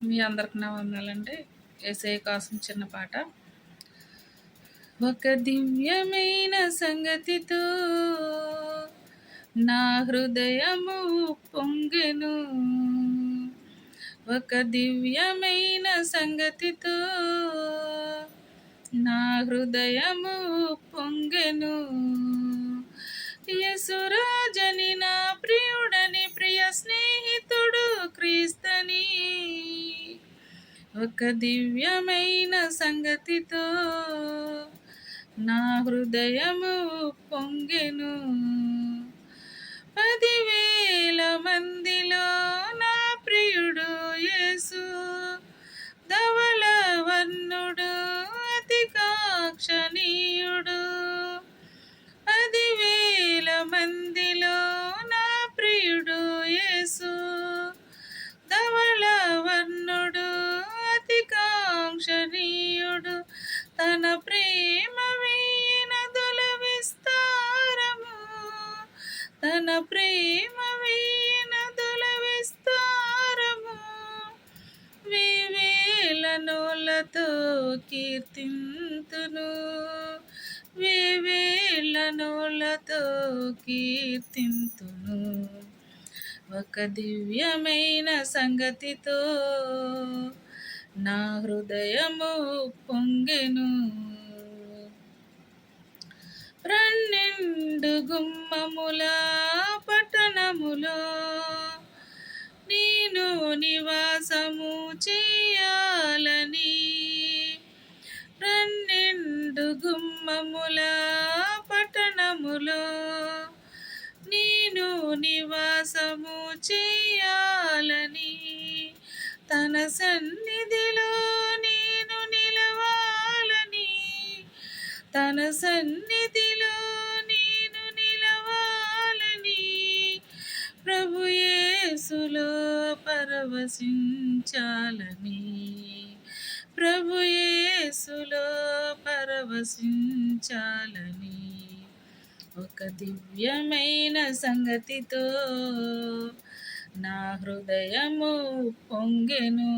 మీ అందరికి నా వందనాలండి. యేసయ్య కోసం చిన్న పాట. ఒక దివ్యమైన సంగతితో నా హృదయము పొంగెను. ఒక దివ్యమైన సంగతితో నా హృదయము పొంగెను. యేసురాజని నా ప్రియుడని ప్రియ స్నేహితుడు క్రీస్తని ఒక దివ్యమైన సంగతితో నా హృదయము పొంగెను. 10,000 మందిలో నా ప్రియుడు యేసు ధవళ వర్ణుడు అతి కాక్షణీయుడు. 10,000 మందిలో నా ప్రియుడు యేసు ధవళ వర్ణుడు అతి కాక్షణీయుడు. తన ప్రేమ వీణదుల విస్తారము, తన ప్రేమ వీణదుల విస్తారము. 1,000 నోళ్ళతో కీర్తింతును, 1,000 నోళ్ళతో కీర్తింతును. ఒక దివ్యమైన సంగతితో నా హృదయము పొంగెను. పన్నెండు గుమ్మముల పట్టణములో నేను నివాసము చేయాలని, 12 గుమ్మముల పట్టణములో నేను నివాసము చేయాలని, తన సన్నిధిలో నేను నిలవాలని, తన సన్నిధిలో నేను నిలవాలని, ప్రభు యేసులో పరవశించాలని, ప్రభు యేసులో పరవశించాలని. ఒక దివ్యమైన సంగతితో నా హృదయము పొంగెను.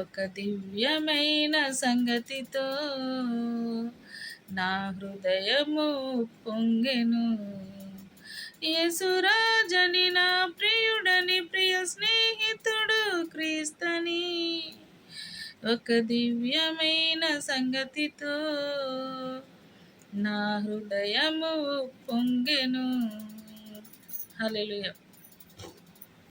ఒక దివ్యమైన సంగతితో నా హృదయము పొంగెను. యేసురాజని నా ప్రియుడని ప్రియ స్నేహితుడు క్రీస్తని ఒక దివ్యమైన సంగతితో నా హృదయము పొంగెను. హల్లెలూయా.